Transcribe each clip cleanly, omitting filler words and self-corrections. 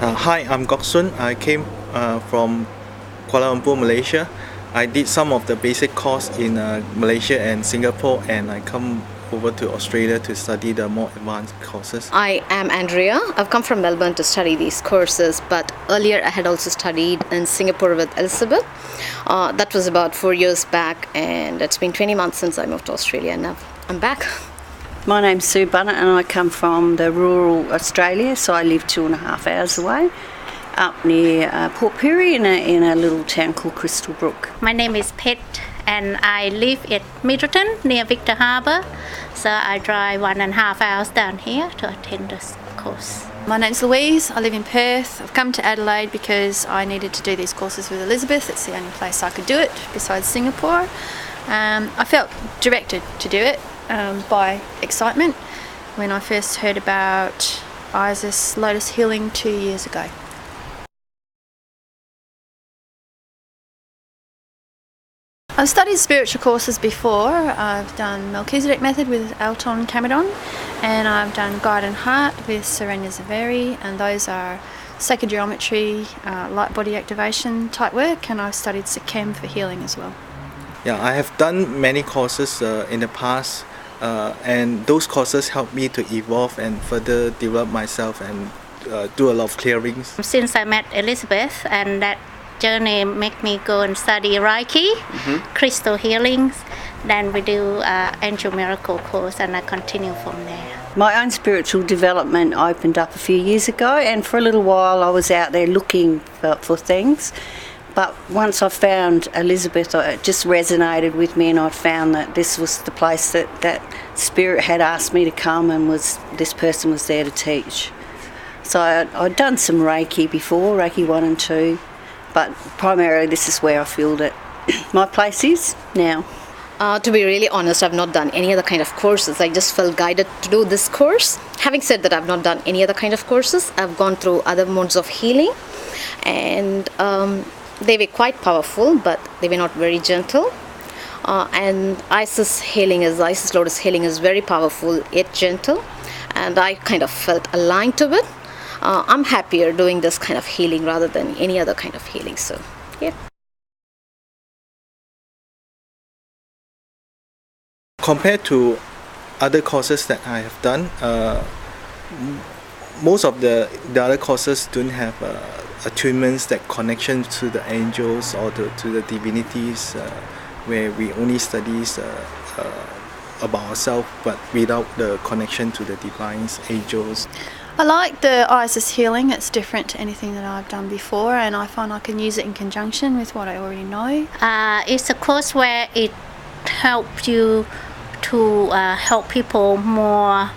Hi, I'm Gok Sun. I came from Kuala Lumpur, Malaysia. I did some of the basic course in Malaysia and Singapore, and I come over to Australia to study the more advanced courses. I am Andrea. I've come from Melbourne to study these courses, but earlier I had also studied in Singapore with Elisabeth. That was about 4 years back, and it's been 20 months since I moved to Australia, and now I'm back. My name's Sue Bunnett and I come from the rural Australia, so I live 2.5 hours away, up near Port Pirie in a little town called Crystal Brook. My name is Pet and I live at Middleton near Victor Harbour, so I drive 1.5 hours down here to attend this course. My name's Louise, I live in Perth. I've come to Adelaide because I needed to do these courses with Elisabeth. It's the only place I could do it besides Singapore. I felt directed to do it by excitement when I first heard about Isis Lotus Healing 2 years ago. I've studied spiritual courses before. I've done Melchizedek Method with Alton Cameron, and I've done Guide and Heart with Serena Zaveri, and those are sacred geometry, light body activation type work, and I've studied Sikhem for healing as well. Yeah, I have done many courses in the past, and those courses helped me to evolve and further develop myself and do a lot of clearings. Since I met Elisabeth, and that journey made me go and study Reiki, crystal healings, then we do Angel Miracle course, and I continue from there. My own spiritual development opened up a few years ago, and for a little while I was out there looking for things. But once I found Elisabeth, it just resonated with me, and I found that this was the place that Spirit had asked me to come, and this person was there to teach. So I'd done some Reiki before, Reiki 1 and 2, but primarily this is where I feel that my place is now. To be really honest, I've not done any other kind of courses. I just felt guided to do this course. Having said that, I've not done any other kind of courses. I've gone through other modes of healing, and they were quite powerful, but they were not very gentle. And Isis Lotus Healing is very powerful yet gentle, and I kind of felt aligned to it. I'm happier doing this kind of healing rather than any other kind of healing. So, yeah. Compared to other courses that I have done, most of the other courses don't have attunements, that connection to the angels or to the divinities, where we only study about ourselves, but without the connection to the divines, angels. I like the Isis healing. It's different to anything that I've done before, and I find I can use it in conjunction with what I already know. It's a course where it helps you to help people more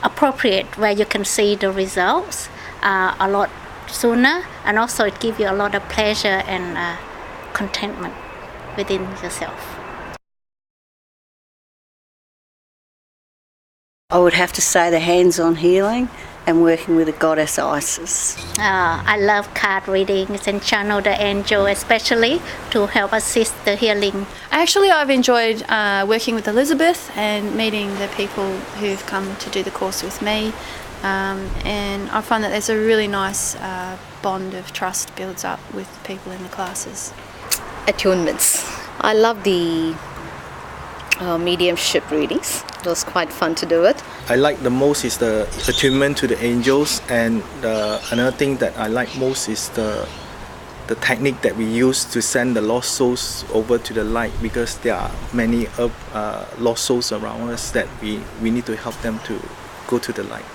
appropriate, where you can see the results a lot sooner, and also it gives you a lot of pleasure and contentment within yourself. I would have to say the hands-on healing and working with the goddess Isis. I love card readings and channel the angel, especially to help assist the healing. Actually, I've enjoyed working with Elisabeth and meeting the people who've come to do the course with me. And I find that there's a really nice bond of trust builds up with people in the classes. Attunements. I love the mediumship readings. It was quite fun to do it. I like the most is the attunement to the angels, and another thing that I like most is the technique that we use to send the lost souls over to the light, because there are many lost souls around us that we need to help them to go to the light.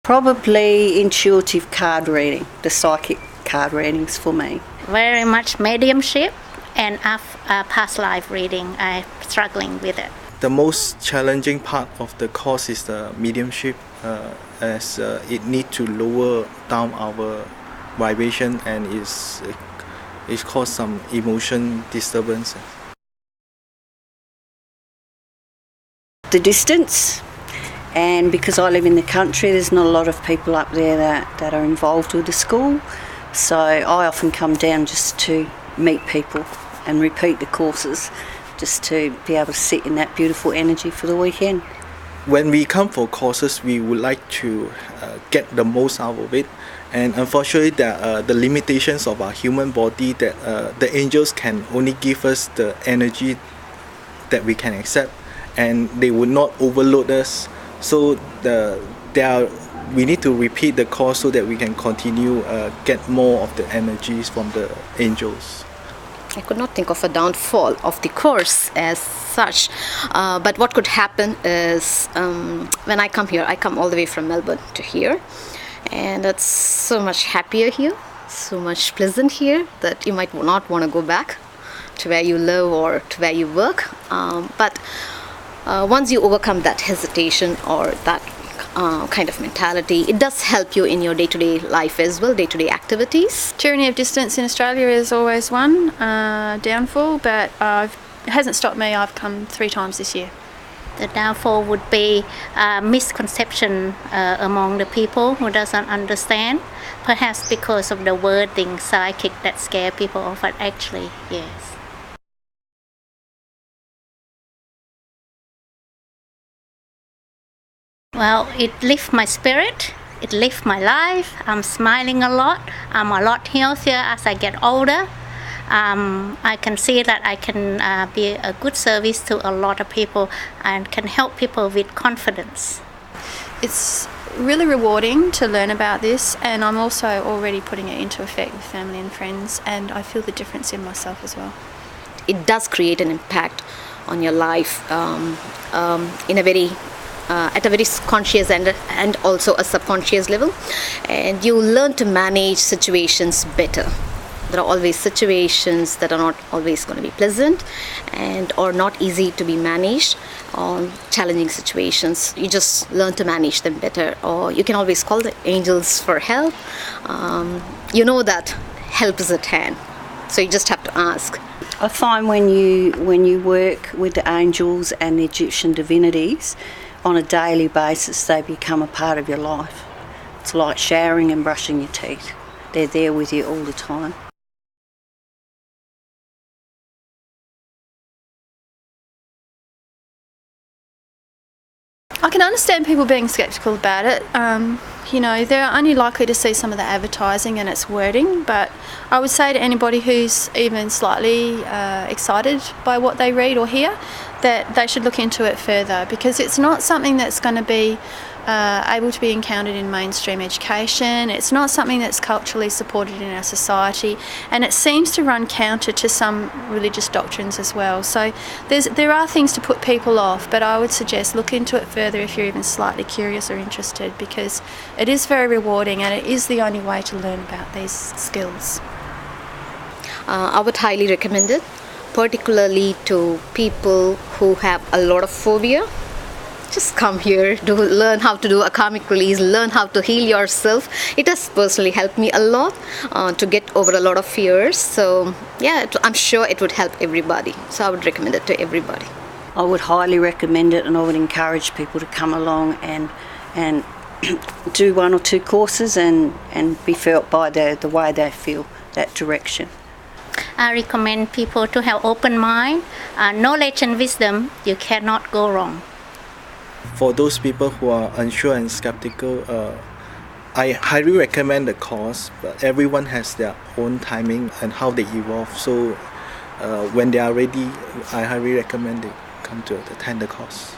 Probably intuitive card reading, the psychic card readings for me. Very much mediumship and past life reading. I'm struggling with it. The most challenging part of the course is the mediumship, as it needs to lower down our vibration, and it causes some emotion disturbances. The distance, and because I live in the country, there's not a lot of people up there that are involved with the school, so I often come down just to meet people and repeat the courses, just to be able to sit in that beautiful energy for the weekend. when we come for courses, we would like to get the most out of it. And unfortunately, the limitations of our human body, that the angels can only give us the energy that we can accept, and they would not overload us. So we need to repeat the course so that we can continue get more of the energies from the angels. I could not think of a downfall of the course as such, but what could happen is when I come here, I come all the way from Melbourne to here, and it's so much happier here, so much pleasant here that you might not want to go back to where you live or to where you work. But once you overcome that hesitation or that kind of mentality, it does help you in your day-to-day life as well, day-to-day activities. Tyranny of distance in Australia is always one downfall, but it hasn't stopped me. I've come 3 times this year. The downfall would be misconception among the people who doesn't understand, perhaps because of the wording psychic that scare people off, but actually, yes. Well, it lifts my spirit, it lifts my life. I'm smiling a lot. I'm a lot healthier as I get older. I can see that I can be a good service to a lot of people and can help people with confidence. It's really rewarding to learn about this, and I'm also already putting it into effect with family and friends, and I feel the difference in myself as well. It does create an impact on your life in a very at a very conscious and also a subconscious level, and you learn to manage situations better. There are always situations that are not always going to be pleasant and or not easy to be managed, or challenging situations. You just learn to manage them better, or you can always call the angels for help. You know that help is at hand, so you just have to ask. I find when you work with the angels and the Egyptian divinities on a daily basis, they become a part of your life. It's like showering and brushing your teeth. They're there with you all the time. I can understand people being sceptical about it. They're only likely to see some of the advertising and its wording, but I would say to anybody who's even slightly excited by what they read or hear that they should look into it further, because it's not something that's going to be able to be encountered in mainstream education. It's not something that's culturally supported in our society, and it seems to run counter to some religious doctrines as well. So there are things to put people off, but I would suggest look into it further if you're even slightly curious or interested, because it is very rewarding and it is the only way to learn about these skills. I would highly recommend it, particularly to people who have a lot of phobia. Just come here, learn how to do a karmic release, learn how to heal yourself. It has personally helped me a lot to get over a lot of fears. So yeah, I'm sure it would help everybody. So I would recommend it to everybody. I would highly recommend it, and I would encourage people to come along and do 1 or 2 courses and be felt by the way they feel, that direction. I recommend people to have open mind, knowledge and wisdom. You cannot go wrong. For those people who are unsure and skeptical, I highly recommend the course, but everyone has their own timing and how they evolve. So when they are ready, I highly recommend they come to attend the course.